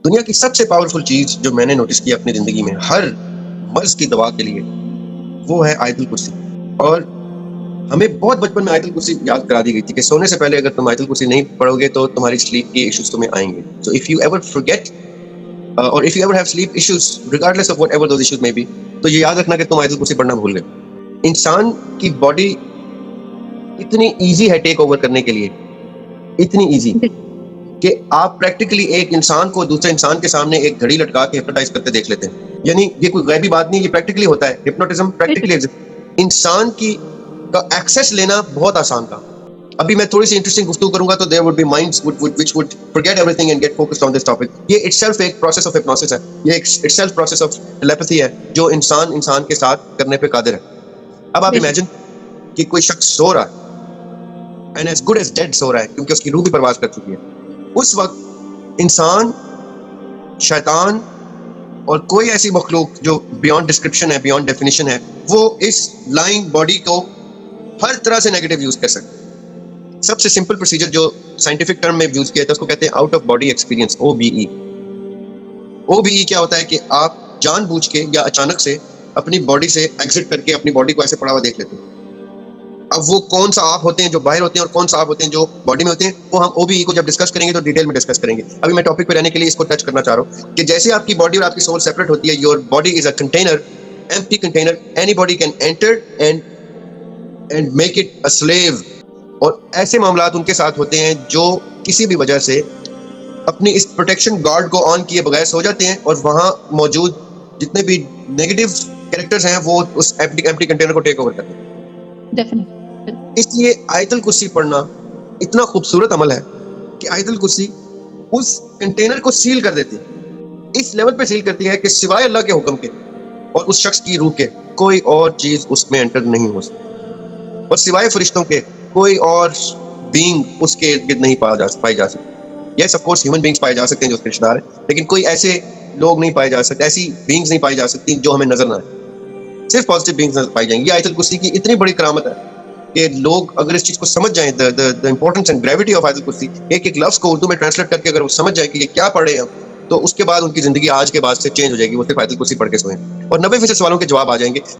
दुनिया की सबसे पावरफुल चीज जो मैंने नोटिस की अपनी जिंदगी में हर मर्ज की दवा के लिए, वो है आयतुल कुर्सी। और हमें बहुत बचपन में आयतुल कुर्सी याद करा दी गई थी कि सोने से पहले अगर तुम आयतुल कुर्सी नहीं पढ़ोगे तो तुम्हारी स्लीप के इश्यूज तुम्हें आएंगे। So if you ever forget और if you ever have sleep issues regardless of whatever those issues may be, तो ये याद रखना कि तुम आयतुल कुर्सी पढ़ना भूल गए। इंसान की बॉडी इतनी इजी है टेक ओवर करने के लिए, इतनी इजी कि आप प्रैक्टिकली एक इंसान को दूसरे इंसान के सामने एक घड़ी लटका के हिप्नोटाइज करते देख लेते हैं। यानी ये कोई गैबी बात नहीं, ये प्रैक्टिकली होता है। हिप्नोटिज्म प्रैक्टिकली इंसान की का एक्सेस लेना बहुत आसान था। अभी मैं थोड़ी सी इंटरेस्टिंग गुफ्तगू करूंगा तो there would be minds which would forget everything and get focused on this topic. ये इटसेल्फ एक प्रोसेस ऑफ हिप्नोसिस है, ये एक इटसेल्फ प्रोसेस ऑफ टेलीपैथी है जो इंसान इंसान के साथ करने पे कादिर है। अब आप इमेजिन कि कोई शख्स सो रहा है and as good as dead सो रहा है क्योंकि उसकी रूह भी परवाज कर चुकी है। उस वक्त इंसान, शैतान और कोई ऐसी मखलूक जो बियॉन्ड डिस्क्रिप्शन है, बियॉन्ड डेफिनेशन है, वो इस लाइंग बॉडी को हर तरह से नेगेटिव यूज कर सकते हैं। सबसे सिंपल प्रोसीजर जो साइंटिफिक टर्म में यूज किया था उसको कहते हैं out of body experience, OBE। OBE क्या होता है कि आप जानबूझ के या अचानक से अपनी बॉडी से एग्जिट करके अपनी बॉडी को ऐसे पड़ा हुआ देख लेते हैं। अब वो कौन सा आप होते हैं जो बाहर होते हैं और कौन सा आप होते हैं जो बॉडी में होते हैं, वो हम OBE को जब डिस्कस करेंगे तो डिटेल में डिस्कस करेंगे। अभी मैं टॉपिक पे रहने के लिए इसको टच करना चाह रहा हूँ कि जैसे आपकी बॉडी और आपकी सोल सेपरेट होती है, your body is a container, empty container, anybody can enter and make it a slave. और ऐसे मामलात उनके साथ होते हैं जो किसी भी वजह से अपनी इस प्रोटेक्शन गार्ड को ऑन किए बगैर सो जाते हैं और वहां मौजूद जितने भी नेगेटिव कैरेक्टर्स हैं वो उस एम्प्टी कंटेनर को टेक ओवर करते हैं। डेफिनेटली। इसलिए आयतुल कुर्सी पढ़ना इतना खूबसूरत अमल है कि आयतुल कुर्सी उस कंटेनर को सील कर देती है। इस लेवल पे सील करती है कि सिवाय अल्लाह के हुक्म के और उस शख्स की रूह के कोई और चीज उसमें एंटर नहीं हो सकती, और सिवाय फरिश्तों के कोई और बीइंग उसके इर्द गिर्द नहीं पाई जा सकती। Yes of course human beings पाए जा सकते हैं जो उसके रिश्तेदार हैं, लेकिन कोई ऐसे लोग नहीं पाए जा सकते, ऐसी बीइंग्स नहीं पाई जा सकती जो हमें नजर ना आए। सिर्फ पॉजिटिव बीइंग्स पाई जाएंगी। ये आयतुल कुर्सी की इतनी बड़ी करामत है कि लोग अगर इस चीज को समझ जाएं, the importance and gravity of आयतुल कुर्सी, एक एक लफ्ज को उर्दू में ट्रांसलेट करके अगर वो समझ जाए कि ये क्या पढ़े हम, तो उसके बाद उनकी जिंदगी आज के बाद से चेंज हो जाएगी। वो सिर्फ आयतुल कुर्सी पढ़ के सोएं और 90% सवालों के जवाब आ जाएंगे।